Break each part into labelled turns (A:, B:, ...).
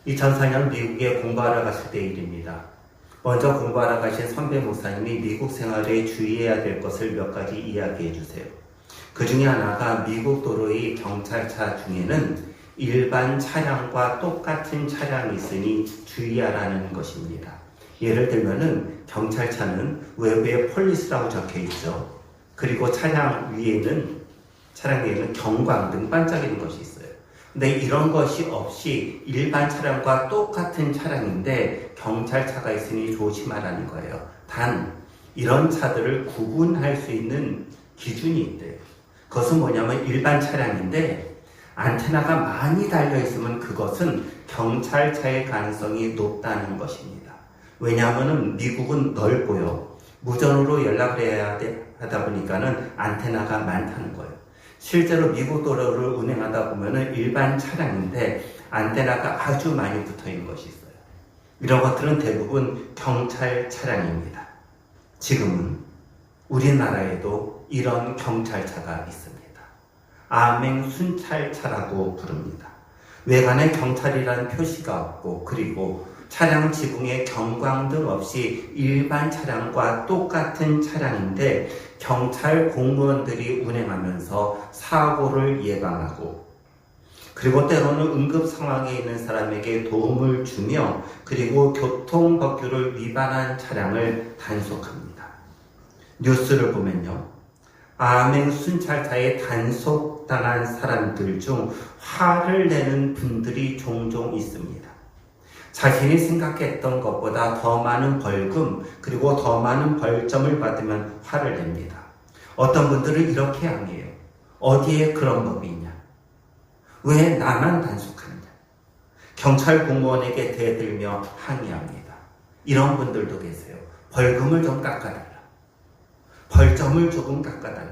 A: 2004년 미국에 공부하러 갔을 때 일입니다. 먼저 공부하러 가신 선배 목사님이 미국 생활에 주의해야 될 것을 몇 가지 이야기해 주세요. 그 중에 하나가 미국 도로의 경찰차 중에는 일반 차량과 똑같은 차량이 있으니 주의하라는 것입니다. 예를 들면은 경찰차는 외부에 폴리스라고 적혀 있죠. 그리고 차량 위에는 경광등 반짝이는 것이 있어요. 근데 이런 것이 없이 일반 차량과 똑같은 차량인데 경찰차가 있으니 조심하라는 거예요. 단 이런 차들을 구분할 수 있는 기준이 있대요. 그것은 뭐냐면 일반 차량인데 안테나가 많이 달려있으면 그것은 경찰차의 가능성이 높다는 것입니다. 왜냐하면 미국은 넓고요. 무전으로 연락을 해야 하다 보니까는 안테나가 많다는 거예요. 실제로 미국 도로를 운행하다 보면은 일반 차량인데 안테나가 아주 많이 붙어 있는 것이 있어요. 이런 것들은 대부분 경찰 차량입니다. 지금은 우리나라에도 이런 경찰차가 있습니다. 암행 순찰차라고 부릅니다. 외관에 경찰이라는 표시가 없고 그리고 차량 지붕에 경광등 없이 일반 차량과 똑같은 차량인데 경찰 공무원들이 운행하면서 사고를 예방하고 그리고 때로는 응급 상황에 있는 사람에게 도움을 주며 그리고 교통법규를 위반한 차량을 단속합니다. 뉴스를 보면요. 암행 순찰차에 단속당한 사람들 중 화를 내는 분들이 종종 있습니다. 자신이 생각했던 것보다 더 많은 벌금 그리고 더 많은 벌점을 받으면 화를 냅니다. 어떤 분들은 이렇게 항의해요. 어디에 그런 법이 있냐? 왜 나만 단속하느냐? 경찰 공무원에게 대들며 항의합니다. 이런 분들도 계세요. 벌금을 좀 깎아달라. 벌점을 조금 깎아달라.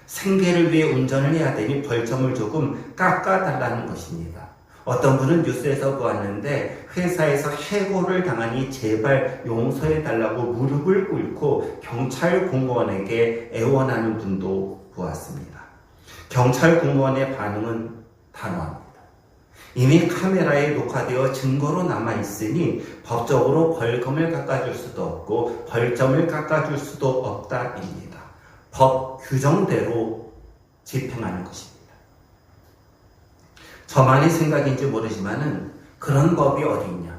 A: 생계를 위해 운전을 해야 되니 벌점을 조금 깎아달라는 것입니다. 어떤 분은 뉴스에서 보았는데 회사에서 해고를 당하니 제발 용서해달라고 무릎을 꿇고 경찰 공무원에게 애원하는 분도 보았습니다. 경찰 공무원의 반응은 단호합니다. 이미 카메라에 녹화되어 증거로 남아있으니 법적으로 벌금을 깎아줄 수도 없고 벌점을 깎아줄 수도 없다입니다. 법 규정대로 집행하는 것입니다. 저만의 생각인지 모르지만은 그런 법이 어디 있냐?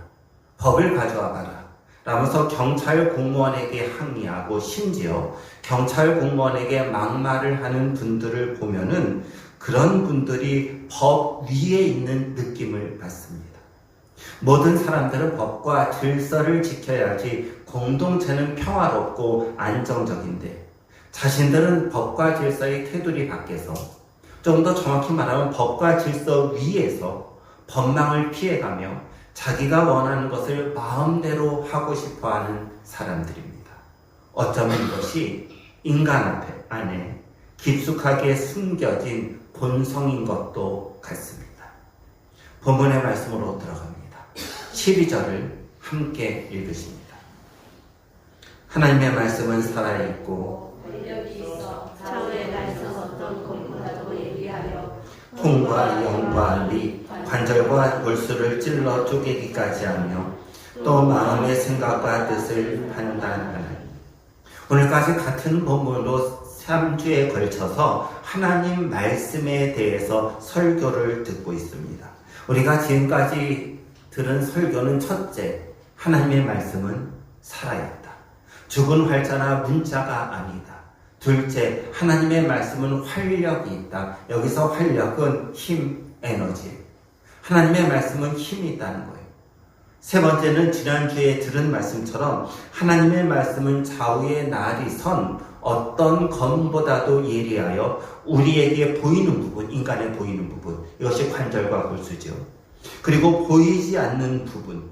A: 법을 가져와 봐라. 라면서 경찰 공무원에게 항의하고 심지어 경찰 공무원에게 막말을 하는 분들을 보면은 그런 분들이 법 위에 있는 느낌을 받습니다. 모든 사람들은 법과 질서를 지켜야지 공동체는 평화롭고 안정적인데 자신들은 법과 질서의 테두리 밖에서 좀 더 정확히 말하면 법과 질서 위에서 법망을 피해가며 자기가 원하는 것을 마음대로 하고 싶어하는 사람들입니다. 어쩌면 이것이 인간 안에 깊숙하게 숨겨진 본성인 것도 같습니다. 본문의 말씀으로 들어갑니다. 12절을 함께 읽으십니다. 하나님의 말씀은 살아있고
B: 능력이 있어 좌우의 말씀 어떤 것보다도 예리하여
A: 통과 영과 리 관절과 골수를 찔러 쪼개기까지 하며 또 마음의 생각과 뜻을 판단하나니. 오늘까지 같은 본문으로 3주에 걸쳐서 하나님 말씀에 대해서 설교를 듣고 있습니다. 우리가 지금까지 들은 설교는 첫째, 하나님의 말씀은 살아있다. 죽은 활자나 문자가 아니다. 둘째, 하나님의 말씀은 활력이 있다. 여기서 활력은 힘, 에너지. 하나님의 말씀은 힘이 있다는 거예요. 세 번째는 지난주에 들은 말씀처럼 하나님의 말씀은 좌우의 날이 선 어떤 검보다도 예리하여 우리에게 보이는 부분, 인간에 보이는 부분, 이것이 관절과 골수죠. 그리고 보이지 않는 부분,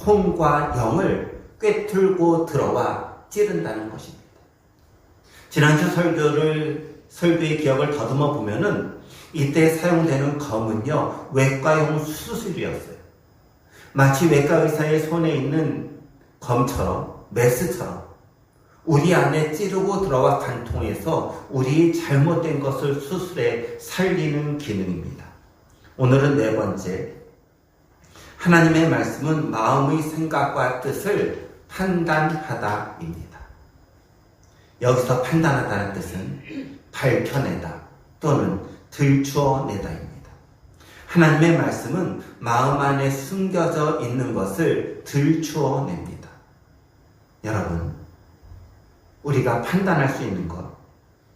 A: 혼과 영을 꿰뚫고 들어와 찌른다는 것입니다. 지난주 설교의 기억을 더듬어 보면은 이때 사용되는 검은요, 외과용 수술이었어요. 마치 외과 의사의 손에 있는 검처럼, 메스처럼 우리 안에 찌르고 들어와 관통해서 우리 잘못된 것을 수술해 살리는 기능입니다. 오늘은 네 번째, 하나님의 말씀은 마음의 생각과 뜻을 판단하다입니다. 여기서 판단하다는 뜻은 밝혀내다 또는 들추어내다입니다. 하나님의 말씀은 마음 안에 숨겨져 있는 것을 들추어냅니다. 여러분, 우리가 판단할 수 있는 것,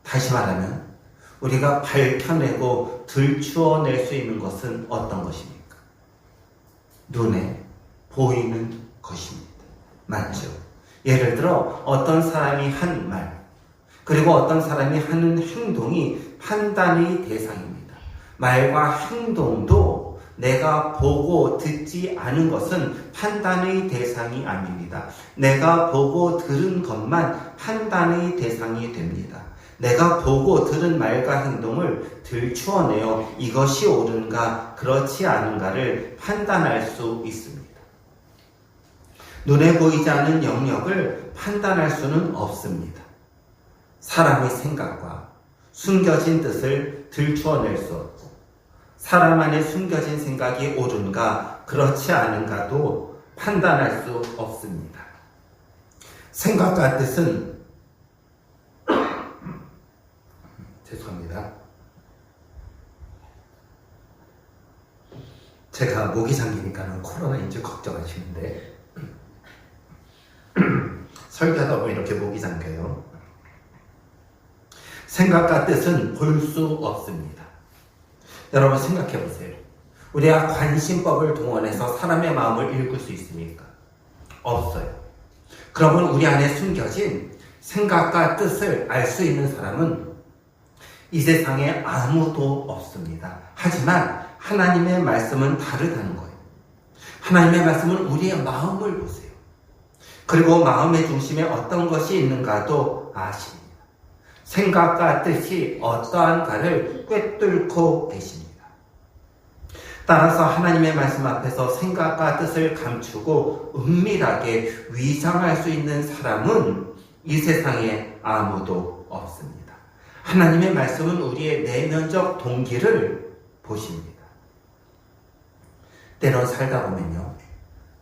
A: 다시 말하면 우리가 밝혀내고 들추어낼 수 있는 것은 어떤 것입니까? 눈에 보이는 것입니다. 맞죠? 예를 들어 어떤 사람이 한 말, 그리고 어떤 사람이 하는 행동이 판단의 대상입니다. 말과 행동도 내가 보고 듣지 않은 것은 판단의 대상이 아닙니다. 내가 보고 들은 것만 판단의 대상이 됩니다. 내가 보고 들은 말과 행동을 들추어내어 이것이 옳은가 그렇지 않은가를 판단할 수 있습니다. 눈에 보이지 않는 영역을 판단할 수는 없습니다. 사람의 생각과 숨겨진 뜻을 들추어낼 수 없고, 사람 안에 숨겨진 생각이 옳은가 그렇지 않은가도 판단할 수 없습니다. 생각과 뜻은 죄송합니다. 제가 모기 잠기니까는 코로나인지 걱정하시는데 설교하다 보면 이렇게 목이 잠겨요. 생각과 뜻은 볼 수 없습니다. 여러분 생각해 보세요. 우리가 관심법을 동원해서 사람의 마음을 읽을 수 있습니까? 없어요. 그러면 우리 안에 숨겨진 생각과 뜻을 알 수 있는 사람은 이 세상에 아무도 없습니다. 하지만 하나님의 말씀은 다르다는 거예요. 하나님의 말씀은 우리의 마음을 보세요. 그리고 마음의 중심에 어떤 것이 있는가도 아십니다. 생각과 뜻이 어떠한가를 꿰뚫고 계십니다. 따라서 하나님의 말씀 앞에서 생각과 뜻을 감추고 은밀하게 위장할 수 있는 사람은 이 세상에 아무도 없습니다. 하나님의 말씀은 우리의 내면적 동기를 보십니다. 때론 살다 보면요,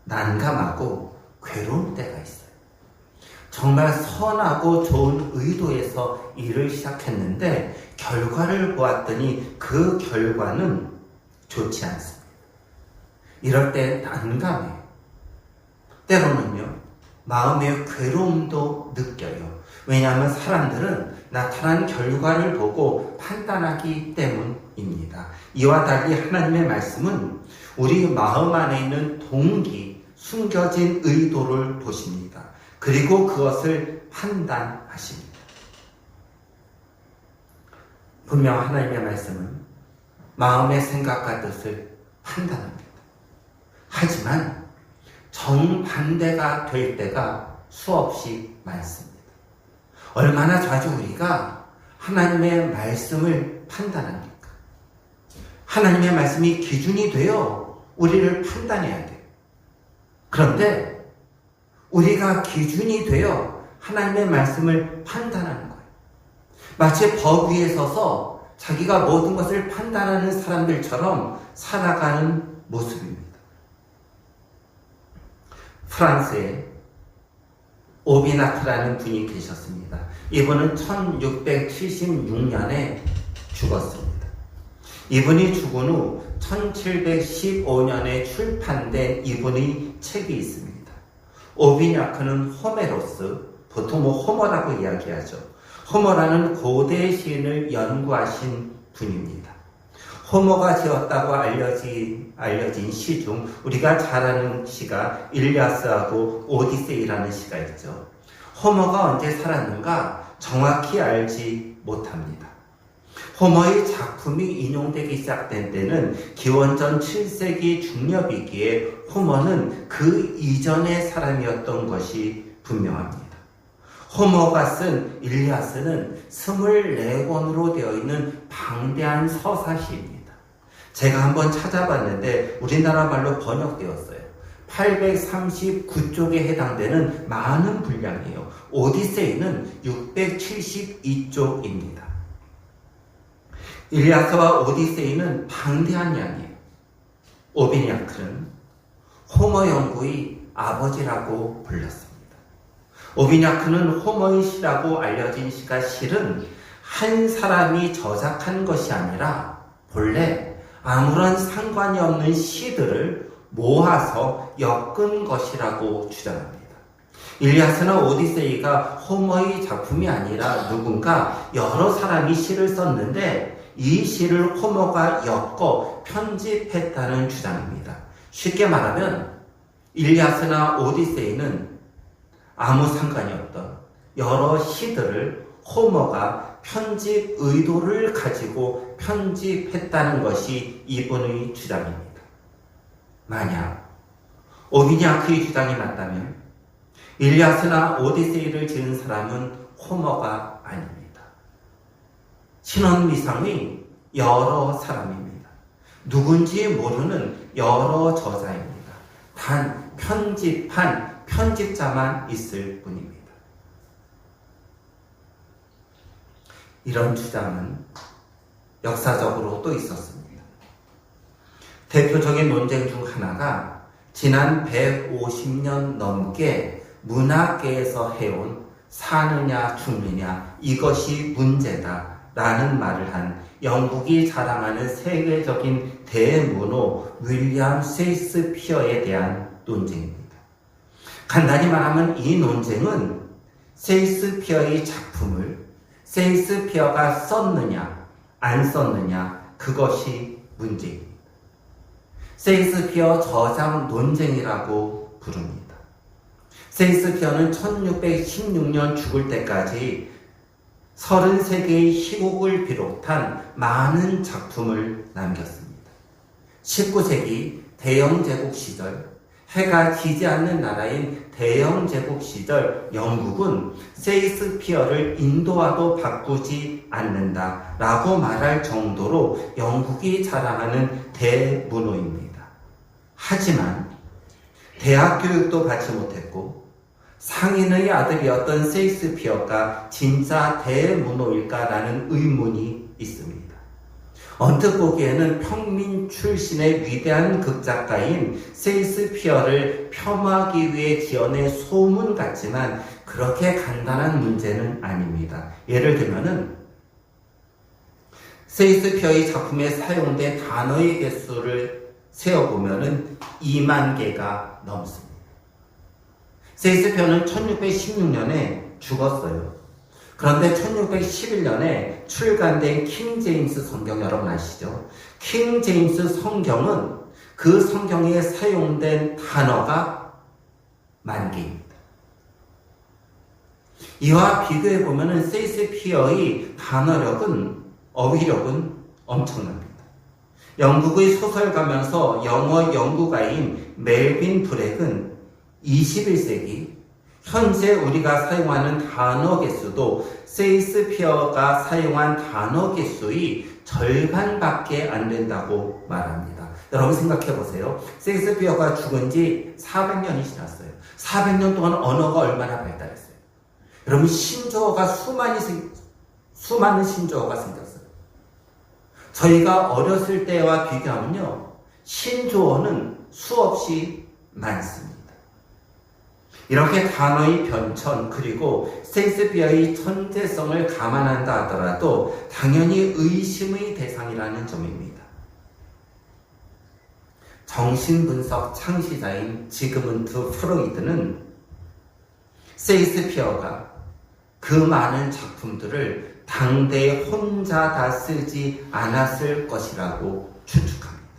A: 난감하고 괴로울 때가 있어요. 정말 선하고 좋은 의도에서 일을 시작했는데 결과를 보았더니 그 결과는 좋지 않습니다. 이럴 때 난감해요. 때로는요, 마음의 괴로움도 느껴요. 왜냐하면 사람들은 나타난 결과를 보고 판단하기 때문입니다. 이와 달리 하나님의 말씀은 우리 마음 안에 있는 동기, 숨겨진 의도를 보십니다. 그리고 그것을 판단하십니다. 분명 하나님의 말씀은 마음의 생각과 뜻을 판단합니다. 하지만 정반대가 될 때가 수없이 많습니다. 얼마나 자주 우리가 하나님의 말씀을 판단합니까? 하나님의 말씀이 기준이 되어 우리를 판단해야 돼요. 그런데 우리가 기준이 되어 하나님의 말씀을 판단하는 거예요. 마치 법 위에 서서 자기가 모든 것을 판단하는 사람들처럼 살아가는 모습입니다. 프랑스에 오비나크라는 분이 계셨습니다. 이분은 1676년에 죽었습니다. 이분이 죽은 후 1715년에 출판된 이분의 책이 있습니다. 오비냐크는 호메로스, 보통 호머라고 이야기하죠. 호머라는 고대 시인을 연구하신 분입니다. 호머가 지었다고 알려진 시 중 우리가 잘 아는 시가 일리아스하고 오디세이라는 시가 있죠. 호머가 언제 살았는가 정확히 알지 못합니다. 호머의 작품이 인용되기 시작된 때는 기원전 7세기 중엽이기에 호머는 그 이전의 사람이었던 것이 분명합니다. 호머가 쓴 일리아스는 24권으로 되어 있는 방대한 서사시입니다. 제가 한번 찾아봤는데 우리나라 말로 번역되었어요. 839쪽에 해당되는 많은 분량이에요. 오디세이는 672쪽입니다. 일리아스와 오디세이는 방대한 양이에요. 오비냐크는 호모 연구의 아버지라고 불렀습니다. 오비냐크는 호모의 시라고 알려진 시가 실은 한 사람이 저작한 것이 아니라 본래 아무런 상관이 없는 시들을 모아서 엮은 것이라고 주장합니다. 일리아스나 오디세이가 호모의 작품이 아니라 누군가 여러 사람이 시를 썼는데 이 시를 호모가 엮어 편집했다는 주장입니다. 쉽게 말하면 일리아스나 오디세이는 아무 상관이 없던 여러 시들을 호모가 편집 의도를 가지고 편집했다는 것이 이분의 주장입니다. 만약 오비냐크의 주장이 맞다면 일리아스나 오디세이를 지은 사람은 호모가 아닙니다. 신원미상의 여러 사람입니다. 누군지 모르는 여러 저자입니다. 단 편집한 편집자만 있을 뿐입니다. 이런 주장은 역사적으로 또 있었습니다. 대표적인 논쟁 중 하나가 지난 150년 넘게 문학계에서 해온 사느냐 죽느냐 이것이 문제다 라는 말을 한 영국이 자랑하는 세계적인 대문호 윌리엄 셰익스피어에 대한 논쟁입니다. 간단히 말하면 이 논쟁은 셰익스피어의 작품을 셰익스피어가 썼느냐 안 썼느냐 그것이 문제입니다. 셰익스피어 저작 논쟁이라고 부릅니다. 셰익스피어는 1616년 죽을 때까지 33개의 희곡을 비롯한 많은 작품을 남겼습니다. 19세기 대영제국 시절 해가 지지 않는 나라인 대영제국 시절 영국은 셰익스피어를 인도와도 바꾸지 않는다라고 말할 정도로 영국이 자랑하는 대문호입니다. 하지만 대학 교육도 받지 못했고 상인의 아들이었던 셰익스피어가 진짜 대문호일까라는 의문이 있습니다. 언뜻 보기에는 평민 출신의 위대한 극작가인 셰익스피어를 폄하하기 위해 지어낸 소문 같지만 그렇게 간단한 문제는 아닙니다. 예를 들면은 셰익스피어의 작품에 사용된 단어의 개수를 세어보면은 2만 개가 넘습니다. 셰익스피어는 1616년에 죽었어요. 그런데 1611년에 출간된 킹 제임스 성경 여러분 아시죠? 킹 제임스 성경은 그 성경에 사용된 단어가 10,000개입니다. 이와 비교해보면 셰익스피어의 단어력은, 어휘력은 엄청납니다. 영국의 소설가면서 영어 연구가인 멜빈 브렉은 21세기 현재 우리가 사용하는 단어 개수도 셰익스피어가 사용한 단어 개수의 절반밖에 안 된다고 말합니다. 여러분 생각해 보세요. 셰익스피어가 죽은 지 400년이 지났어요. 400년 동안 언어가 얼마나 발달했어요. 여러분 신조어가 수많은 신조어가 생겼어요. 저희가 어렸을 때와 비교하면요. 신조어는 수없이 많습니다. 이렇게 단어의 변천 그리고 셰익스피어의 천재성을 감안한다 하더라도 당연히 의심의 대상이라는 점입니다. 정신분석 창시자인 지그문트 프로이드는 셰익스피어가 그 많은 작품들을 당대에 혼자 다 쓰지 않았을 것이라고 추측합니다.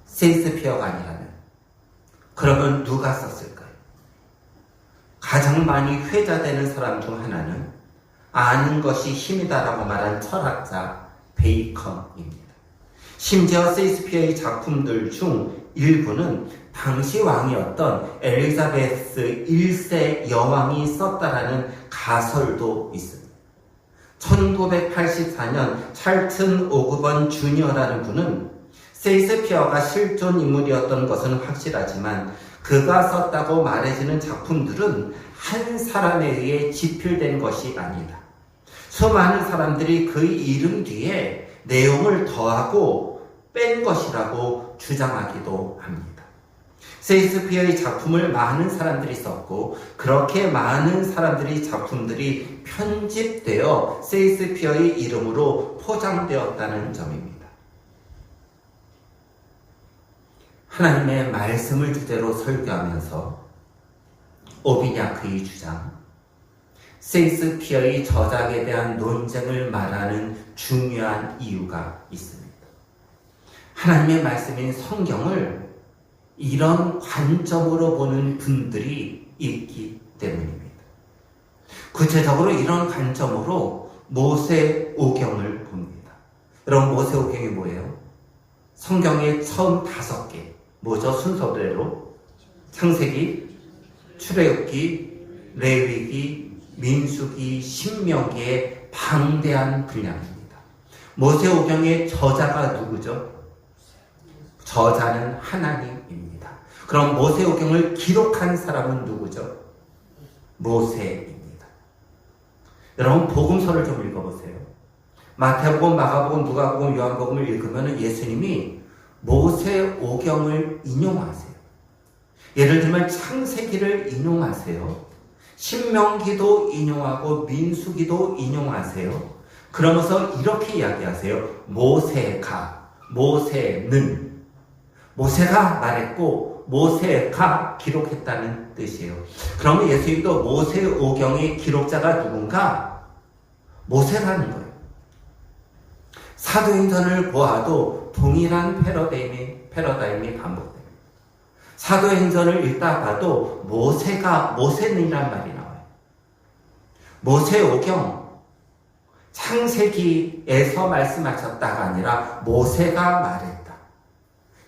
A: 셰익스피어가 아니라면 그러면 누가 썼을까요? 가장 많이 회자되는 사람 중 하나는 아는 것이 힘이다라고 말한 철학자 베이컨입니다. 심지어 셰익스피어의 작품들 중 일부는 당시 왕이었던 엘리자베스 1세 여왕이 썼다라는 가설도 있습니다. 1984년 찰튼 오그번 주니어라는 분은 셰익스피어가 실존 인물이었던 것은 확실하지만 그가 썼다고 말해지는 작품들은 한 사람에 의해 집필된 것이 아니다. 수많은 사람들이 그의 이름 뒤에 내용을 더하고 뺀 것이라고 주장하기도 합니다. 셰익스피어의 작품을 많은 사람들이 썼고 그렇게 많은 사람들이 작품들이 편집되어 셰익스피어의 이름으로 포장되었다는 점입니다. 하나님의 말씀을 주제로 설교하면서 오비냐크의 주장, 셰익스피어의 저작에 대한 논쟁을 말하는 중요한 이유가 있습니다. 하나님의 말씀인 성경을 이런 관점으로 보는 분들이 있기 때문입니다. 구체적으로 이런 관점으로 모세오경을 봅니다. 여러분, 모세오경이 뭐예요? 성경의 처음 5개, 뭐죠? 순서대로 창세기, 출애굽기, 레위기, 민수기, 신명기의 방대한 분량입니다. 모세오경의 저자가 누구죠? 저자는 하나님입니다. 그럼 모세오경을 기록한 사람은 누구죠? 모세입니다. 여러분, 복음서를 좀 읽어보세요. 마태복음, 마가복음, 누가복음, 요한복음을 읽으면 예수님이 모세오경을 인용하세요. 예를 들면 창세기를 인용하세요. 신명기도 인용하고 민수기도 인용하세요. 그러면서 이렇게 이야기하세요. 모세는 모세가 말했고 모세가 기록했다는 뜻이에요. 그러면 예수님도 모세오경의 기록자가 누군가? 모세라는 거예요. 사도행전을 보아도 동일한 패러다임이 반복됩니다. 사도행전을 읽다 봐도 모세는이란 말이 나와요. 모세오경, 창세기에서 말씀하셨다가 아니라 모세가 말했다.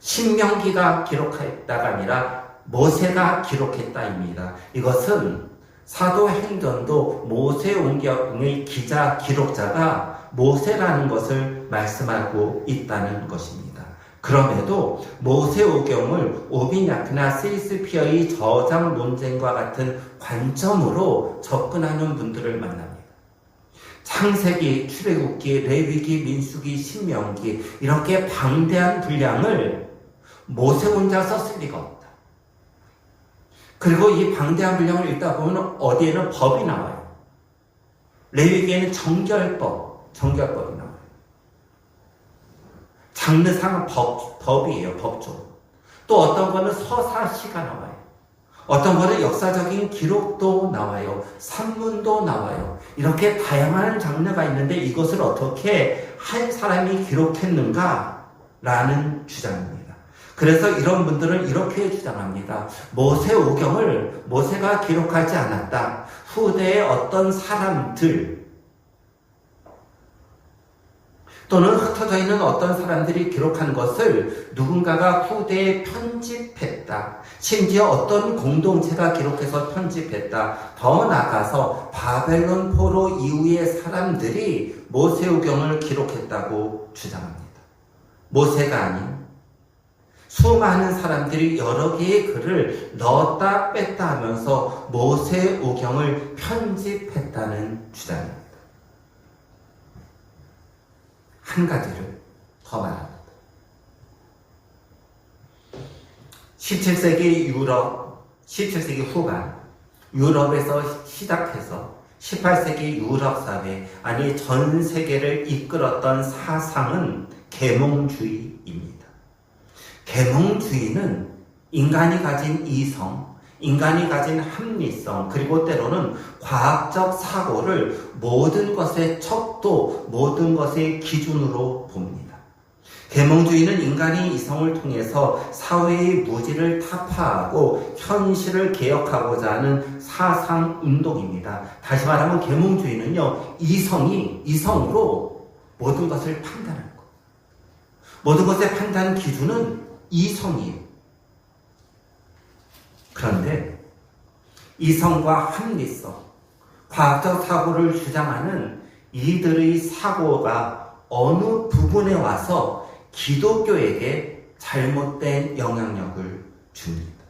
A: 신명기가 기록했다가 아니라 모세가 기록했다입니다. 이것은 사도행전도 모세오경의 기록자가 모세라는 것을 말씀하고 있다는 것입니다. 그럼에도 모세오경을 오비냐크나 셰익스피어의 저작 논쟁과 같은 관점으로 접근하는 분들을 만납니다. 창세기, 출애굽기, 레위기, 민수기, 신명기 이렇게 방대한 분량을 모세 혼자 썼을 리가 없다. 그리고 이 방대한 분량을 읽다 보면 어디에는 법이 나와요. 레위기에는 정결법이 나와요. 장르상 법이에요, 법조. 또 어떤 거는 서사시가 나와요. 어떤 거는 역사적인 기록도 나와요. 산문도 나와요. 이렇게 다양한 장르가 있는데 이것을 어떻게 한 사람이 기록했는가? 라는 주장입니다. 그래서 이런 분들은 이렇게 주장합니다. 모세오경을 모세가 기록하지 않았다. 후대의 어떤 사람들 또는 흩어져 있는 어떤 사람들이 기록한 것을 누군가가 후대에 편집했다. 심지어 어떤 공동체가 기록해서 편집했다. 더 나아가서 바벨론 포로 이후의 사람들이 모세오경을 기록했다고 주장합니다. 모세가 아닌 수많은 사람들이 여러 개의 글을 넣었다 뺐다 하면서 모세오경을 편집했다는 주장입니다. 한 가지를 더 말합니다. 17세기 후반 유럽에서 시작해서 18세기 유럽 사회, 아니 전 세계를 이끌었던 사상은 계몽주의입니다. 계몽주의는 인간이 가진 이성, 인간이 가진 합리성, 그리고 때로는 과학적 사고를 모든 것의 척도, 모든 것의 기준으로 봅니다. 계몽주의는 인간이 이성을 통해서 사회의 무지를 타파하고 현실을 개혁하고자 하는 사상 운동입니다. 다시 말하면 계몽주의는요, 이성으로 모든 것을 판단하는 것. 모든 것의 판단 기준은 이성이에요. 그런데 이성과 합리성, 과학적 사고를 주장하는 이들의 사고가 어느 부분에 와서 기독교에게 잘못된 영향력을 줍니다.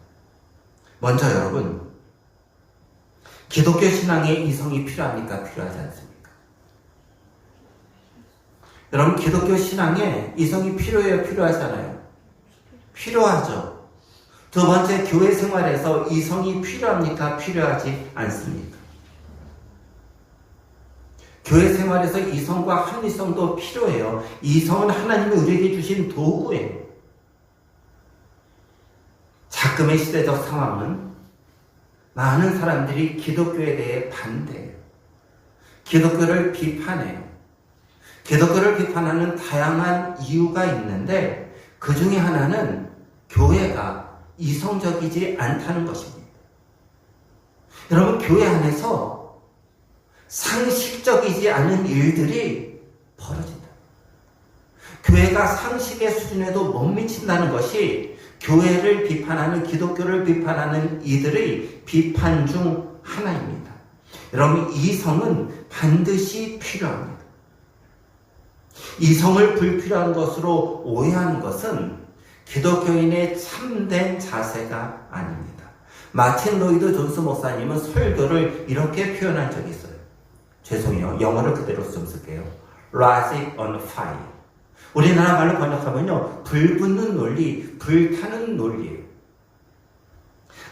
A: 먼저 여러분, 기독교 신앙에 이성이 필요합니까? 필요하지 않습니까? 여러분, 기독교 신앙에 이성이 필요해요? 필요하잖아요. 필요하죠. 두 번째, 교회 생활에서 이성이 필요합니까? 필요하지 않습니까? 교회 생활에서 이성과 합리성도 필요해요. 이성은 하나님이 우리에게 주신 도구예요. 자금의 시대적 상황은 많은 사람들이 기독교에 대해 반대해요. 기독교를 비판해요. 기독교를 비판하는 다양한 이유가 있는데 그 중에 하나는 교회가 이성적이지 않다는 것입니다. 여러분, 교회 안에서 상식적이지 않은 일들이 벌어진다. 교회가 상식의 수준에도 못 미친다는 것이 교회를 비판하는, 기독교를 비판하는 이들의 비판 중 하나입니다. 여러분, 이성은 반드시 필요합니다. 이성을 불필요한 것으로 오해하는 것은 기독교인의 참된 자세가 아닙니다. 마틴 로이드 존스 목사님은 설교를 이렇게 표현한 적이 있어요. 죄송해요. 영어를 그대로 좀 쓸게요. Logic on fire. 우리나라 말로 번역하면요, 불붙는 논리, 불타는 논리예요.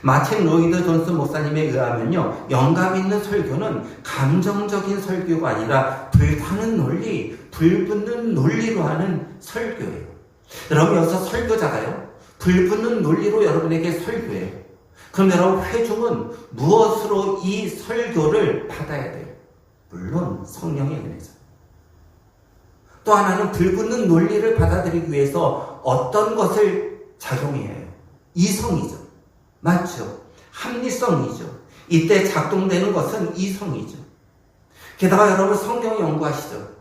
A: 마틴 로이드 존스 목사님에 의하면요, 영감 있는 설교는 감정적인 설교가 아니라 불타는 논리, 불붙는 논리로 하는 설교예요. 여러분, 여기서 설교자가요, 불붙는 논리로 여러분에게 설교해요. 그럼 여러분, 회중은 무엇으로 이 설교를 받아야 돼요? 물론 성령의 은혜죠. 또 하나는 불붙는 논리를 받아들이기 위해서 어떤 것을 작용해야 해요? 이성이죠. 맞죠? 합리성이죠. 이때 작동되는 것은 이성이죠. 게다가 여러분, 성경 연구하시죠?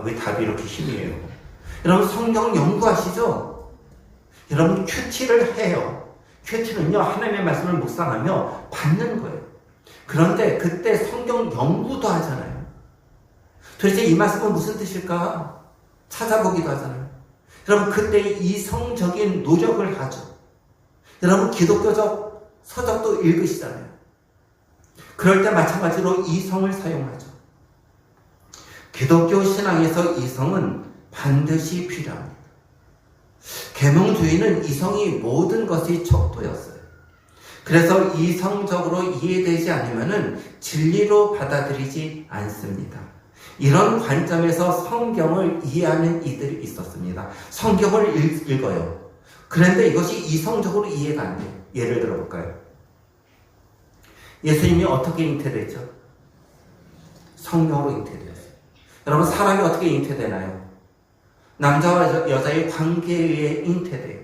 A: 왜 답이 이렇게 희미해요? 여러분, 성경 연구하시죠? 여러분, 큐티를 해요. 큐티는요, 하나님의 말씀을 묵상하며 받는 거예요. 그런데 그때 성경 연구도 하잖아요. 도대체 이 말씀은 무슨 뜻일까? 찾아보기도 하잖아요. 여러분, 그때 이성적인 노력을 하죠. 여러분, 기독교적 서적도 읽으시잖아요. 그럴 때 마찬가지로 이성을 사용하죠. 기독교 신앙에서 이성은 반드시 필요합니다. 계명주의는 이성이 모든 것이 척도였어요. 그래서 이성적으로 이해되지 않으면 진리로 받아들이지 않습니다. 이런 관점에서 성경을 이해하는 이들이 있었습니다. 성경을 읽어요. 그런데 이것이 이성적으로 이해가 안 돼요. 예를 들어볼까요? 예수님이 어떻게 잉태됐죠? 성령으로 잉태되었어요. 여러분, 사람이 어떻게 잉태되나요? 남자와 여자의 관계에 의해 잉태돼요.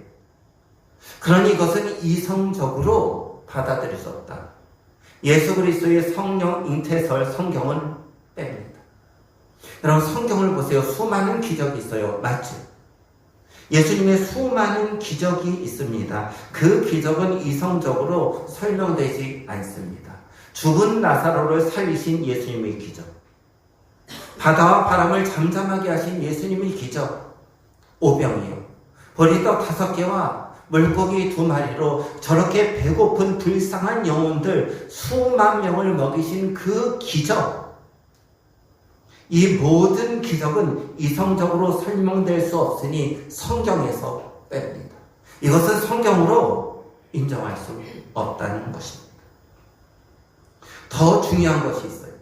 A: 그러니 이것은 이성적으로 받아들일 수 없다. 예수 그리스도의 성령 잉태설 성경은 뺍니다. 여러분, 성경을 보세요. 수많은 기적이 있어요. 맞죠? 예수님의 수많은 기적이 있습니다. 그 기적은 이성적으로 설명되지 않습니다. 죽은 나사로를 살리신 예수님의 기적, 바다와 바람을 잠잠하게 하신 예수님의 기적, 오병이요, 보리떡 5개와 물고기 2마리로 저렇게 배고픈 불쌍한 영혼들 수만 명을 먹이신 그 기적, 이 모든 기적은 이성적으로 설명될 수 없으니 성경에서 뺍니다. 이것은 성경으로 인정할 수 없다는 것입니다. 더 중요한 것이 있어요.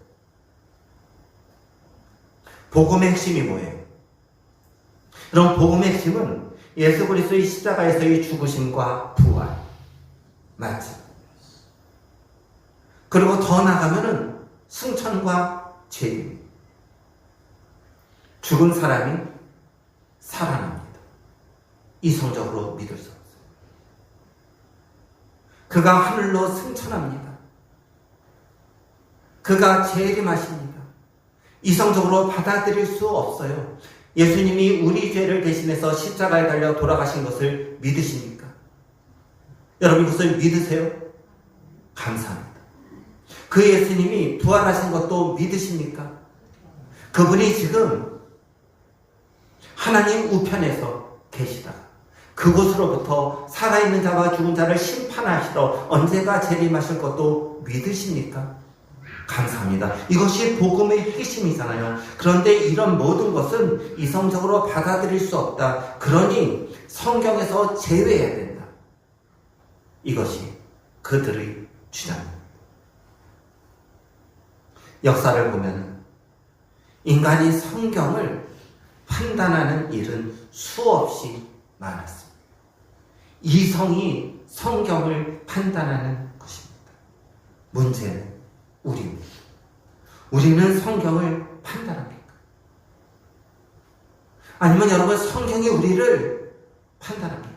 A: 복음의 핵심이 뭐예요? 그럼 복음의 핵심은 예수 그리스도의 십자가에서의 죽으심과 부활, 맞죠? 그리고 더 나가면은 승천과 재림. 죽은 사람이 살아납니다. 이성적으로 믿을 수 없어요. 그가 하늘로 승천합니다. 그가 재림하십니다. 이성적으로 받아들일 수 없어요. 예수님이 우리 죄를 대신해서 십자가에 달려 돌아가신 것을 믿으십니까? 여러분, 이것을 믿으세요? 감사합니다. 그 예수님이 부활하신 것도 믿으십니까? 그분이 지금 하나님 우편에서 계시다. 그곳으로부터 살아있는 자와 죽은 자를 심판하시러 언제가 재림하실 것도 믿으십니까? 감사합니다. 이것이 복음의 핵심이잖아요. 그런데 이런 모든 것은 이성적으로 받아들일 수 없다. 그러니 성경에서 제외해야 된다. 이것이 그들의 주장입니다. 역사를 보면 인간이 성경을 판단하는 일은 수없이 많았습니다. 이성이 성경을 판단하는 것입니다. 문제는 우리입니다. 우리는 성경을 판단합니까? 아니면 여러분 성경이 우리를 판단합니까?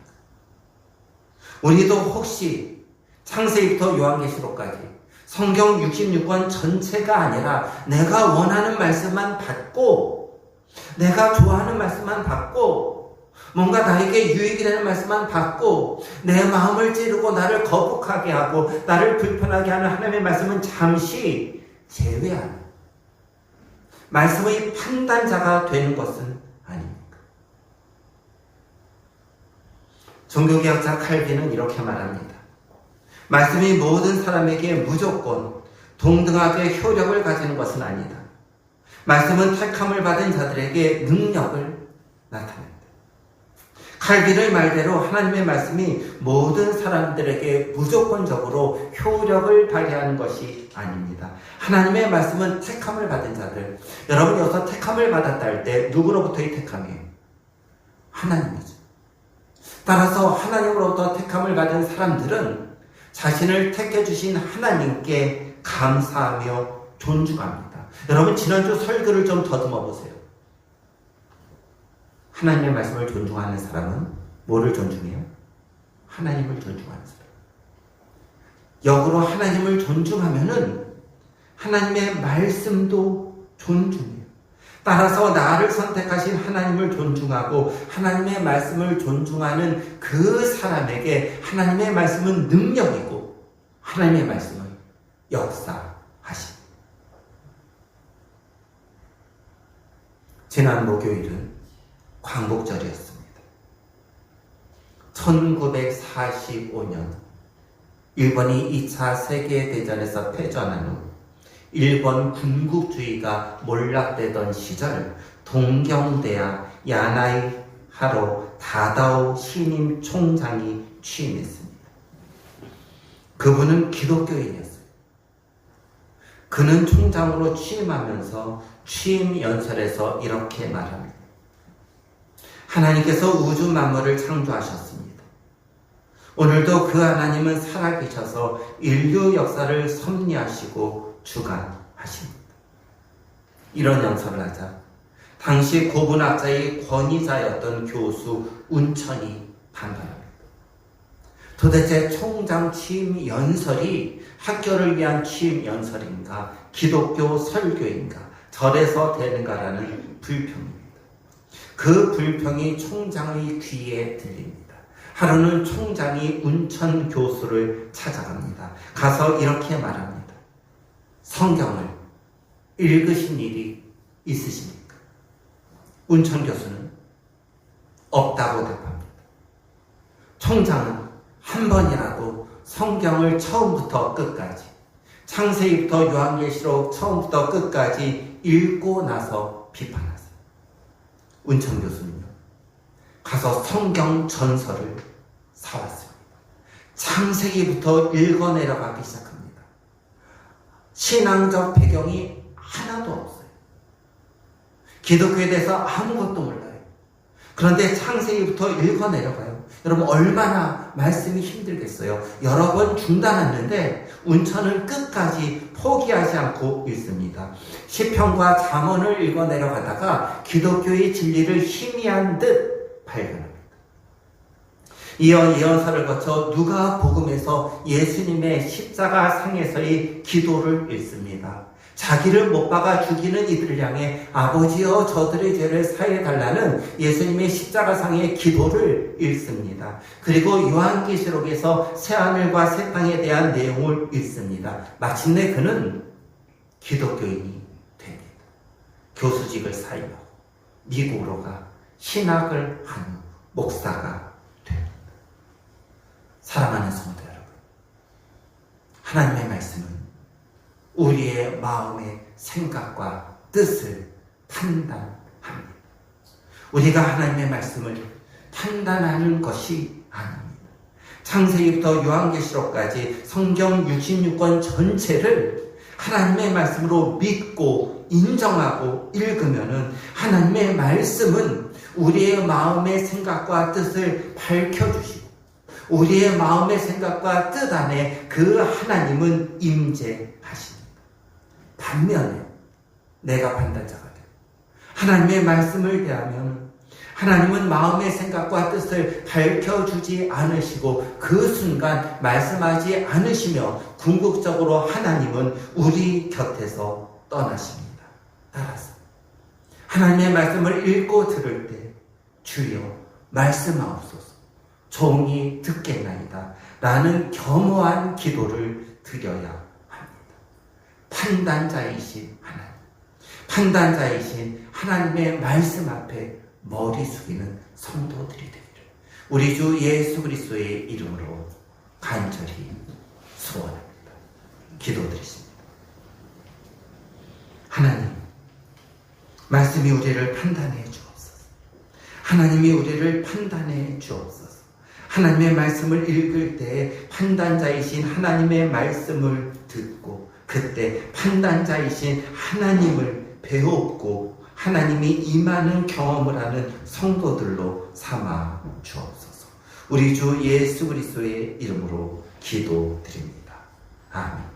A: 우리도 혹시 창세기부터 요한계시록까지 성경 66권 전체가 아니라 내가 원하는 말씀만 받고 내가 좋아하는 말씀만 받고 뭔가 나에게 유익이 되는 말씀만 받고 내 마음을 찌르고 나를 거북하게 하고 나를 불편하게 하는 하나님의 말씀은 잠시 제외하는 말씀의 판단자가 되는 것은 아닙니까? 종교개혁자 칼빈은 이렇게 말합니다. 말씀이 모든 사람에게 무조건 동등하게 효력을 가지는 것은 아니다. 말씀은 택함을 받은 자들에게 능력을 나타낸다. 칼빈의 말대로 하나님의 말씀이 모든 사람들에게 무조건적으로 효력을 발휘하는 것이 아닙니다. 하나님의 말씀은 택함을 받은 자들, 여러분이 여기서 택함을 받았다 할 때 누구로부터의 택함이에요? 하나님이죠. 따라서 하나님으로부터 택함을 받은 사람들은 자신을 택해주신 하나님께 감사하며 존중합니다. 여러분 지난주 설교를 좀 더듬어 보세요. 하나님의 말씀을 존중하는 사람은 뭐를 존중해요? 하나님을 존중하는 사람. 역으로 하나님을 존중하면은 하나님의 말씀도 존중해요. 따라서 나를 선택하신 하나님을 존중하고 하나님의 말씀을 존중하는 그 사람에게 하나님의 말씀은 능력이고 하나님의 말씀은 역사하십니다. 지난 목요일은 광복절이었습니다. 1945년 일본이 2차 세계대전에서 패전한 후 일본 군국주의가 몰락되던 시절 동경대학 야나이하로 다다오 신임 총장이 취임했습니다. 그분은 기독교인이었어요. 그는 총장으로 취임하면서 취임 연설에서 이렇게 말합니다. 하나님께서 우주 만물을 창조하셨습니다. 오늘도 그 하나님은 살아계셔서 인류 역사를 섭리하시고 주관하십니다. 이런 연설을 하자 당시 고분학자의 권위자였던 교수 운천이 반발합니다. 도대체 총장 취임 연설이 학교를 위한 취임 연설인가 기독교 설교인가 절에서 되는가라는 불평입니다. 그 불평이 총장의 귀에 들립니다. 하루는 총장이 운천 교수를 찾아갑니다. 가서 이렇게 말합니다. 성경을 읽으신 일이 있으십니까? 운천 교수는 없다고 답합니다. 총장은 한 번이라도 성경을 처음부터 끝까지 창세기부터 요한계시록 처음부터 끝까지 읽고 나서 비판하세요. 운천 교수는요. 가서 성경 전설을 사왔습니다. 창세기부터 읽어내려가기 시작합니다. 신앙적 배경이 하나도 없어요. 기독교에 대해서 아무것도 몰라요. 그런데 창세기부터 읽어내려가요. 여러분 얼마나 말씀이 힘들겠어요. 여러 번 중단했는데 운천은 끝까지 포기하지 않고 읽습니다. 시편과 잠언을 읽어내려가다가 기독교의 진리를 희미한 듯 발견합니다. 이어 예언서를 거쳐 누가복음에서 예수님의 십자가 상에서의 기도를 읽습니다. 자기를 못 박아 죽이는 이들을 향해 아버지여 저들의 죄를 사해 달라는 예수님의 십자가상의 기도를 읽습니다. 그리고 요한계시록에서 새하늘과 새 땅에 대한 내용을 읽습니다. 마침내 그는 기독교인이 됩니다. 교수직을 사임하고 미국으로 가 신학을 한 목사가 됩니다. 사랑하는 성도 여러분, 하나님의 말씀은 우리의 마음의 생각과 뜻을 판단합니다. 우리가 하나님의 말씀을 판단하는 것이 아닙니다. 창세기부터 요한계시록까지 성경 66권 전체를 하나님의 말씀으로 믿고 인정하고 읽으면은 하나님의 말씀은 우리의 마음의 생각과 뜻을 밝혀주시고 우리의 마음의 생각과 뜻 안에 그 하나님은 임재하십니다. 반면에 내가 판단자가 되고 하나님의 말씀을 대하면 하나님은 마음의 생각과 뜻을 밝혀주지 않으시고 그 순간 말씀하지 않으시며 궁극적으로 하나님은 우리 곁에서 떠나십니다. 따라서 하나님의 말씀을 읽고 들을 때 주여 말씀하옵소서 종이 듣겠나이다 라는 겸허한 기도를 드려야 합니다. 판단자이신 하나님, 판단자이신 하나님의 말씀 앞에 머리 숙이는 성도들이 되기를 우리 주 예수 그리스도의 이름으로 간절히 소원합니다. 기도드리십니다. 하나님, 말씀이 우리를 판단해 주옵소서. 하나님이 우리를 판단해 주옵소서. 하나님의 말씀을 읽을 때 판단자이신 하나님의 말씀을 듣고 그때 판단자이신 하나님을 배웠고 하나님이 임하는 경험을 하는 성도들로 삼아 주옵소서. 우리 주 예수 그리스도의 이름으로 기도드립니다. 아멘.